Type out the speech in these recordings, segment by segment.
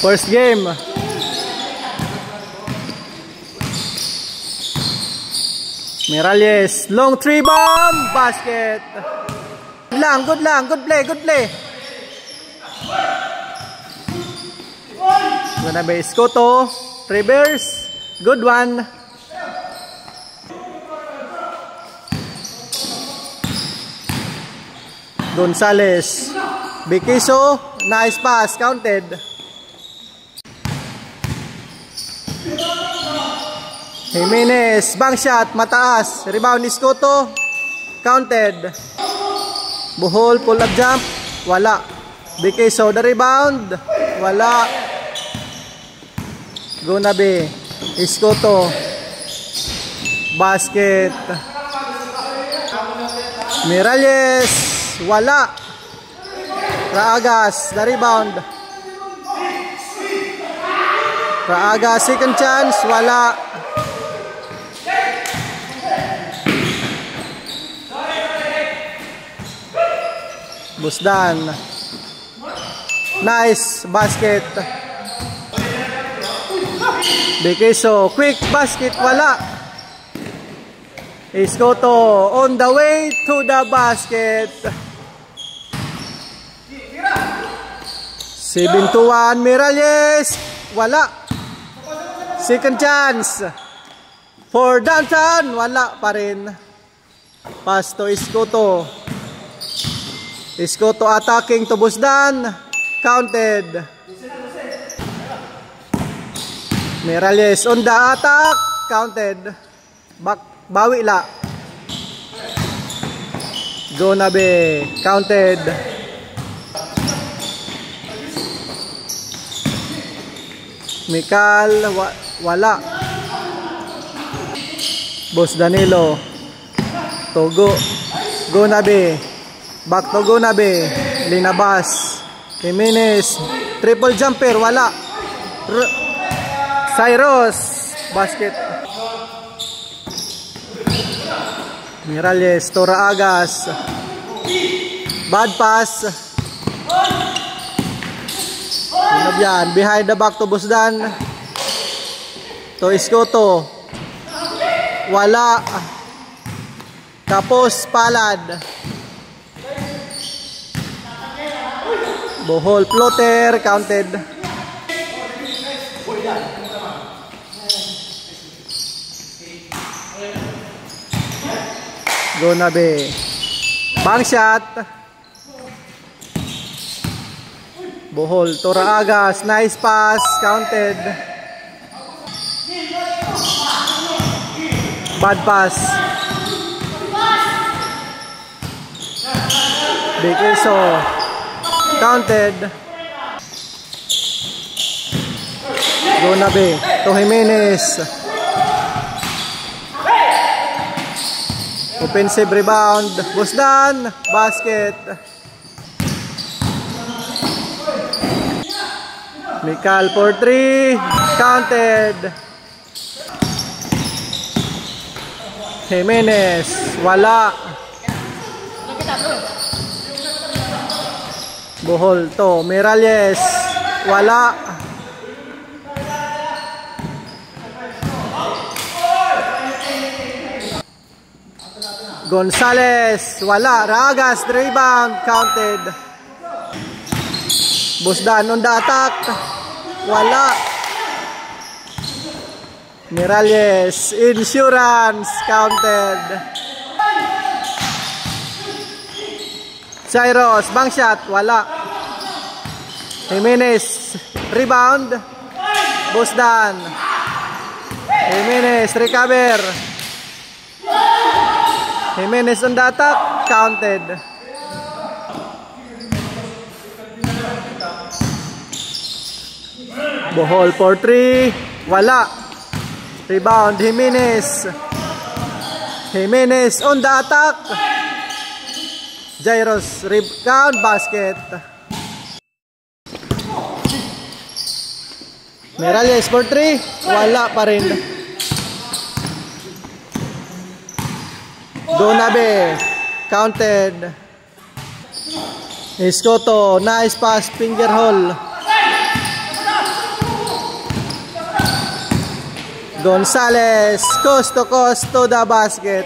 First game. Miralles, long 3 bomb, basket. Good lang, good play. Gonna be Escoto, reverse, good one. Gonzales, Bikiso, nice pass, counted. Jimenez, bank shot, mataas, rebound Escoto, counted. Buhol, pull up jump, wala. Bikiso, the rebound, wala. Gunabe, Escoto, basket. Miralles, wala. Raagas, the rebound. Raagas, second chance, wala. Busdan, nice basket. Bikiso, quick basket, wala. Escoto on the way to the basket. 7-1, Miralles, wala. Second chance for downtown, wala pa rin. Pass to Escoto. Escoto attacking to Busdan, counted. Miralles on the attack, counted. Bawi la. Gonabe, counted. Mikal, wala. Boss Danilo, Togo, Gonabe, back to Gonabe, linabas. Jimenez, triple jumper, wala. Cyrus, basket. Miralles, Toraagas, bad pass. Yan, behind the back to Busdan. To Escoto, wala. Tapos palad. Bohol floater, counted. Gonabe, bank shot. Bohol, Toraagas, nice pass, counted. Bad pass. Bikiso, counted. Gonabe, to Jimenez. Offensive rebound, Busdan, basket. Mikal for 3, counted. Jimenez, wala. Bohol to Miralles, wala. Gonzales, wala. Ragas, rebound, counted. Busdan on the attack, wala. Miralles, insurance, counted. Cyrus, bank shot, wala. Jimenez, rebound. Busdan. Jimenez, recover. Jimenez on the attack, counted. Bohol for 3, wala. Rebound, Jimenez. Jimenez on the attack. Jairus, rebound, basket. Miralles for 3, wala pa rin. Gonabe, counted. Escoto, nice pass, finger hole. Gonzalez, coast to the basket.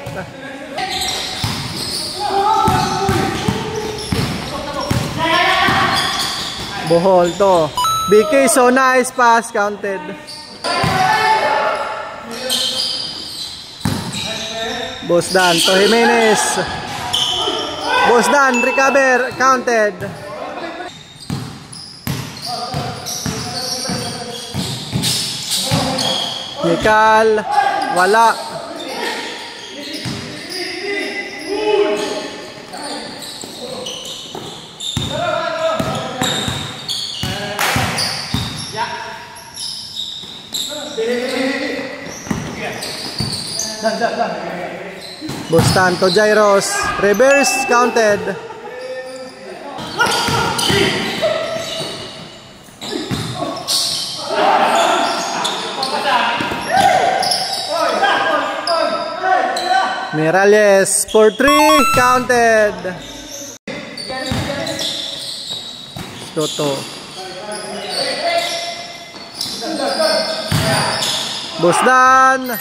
Bohol to. BK, so nice pass, counted. Bosdan to Jimenez. Bosdan, recover, counted. Mikal, wala. Bostan to Jairos, reverse, counted. Miralles for 3, counted. Toto. Bosdan.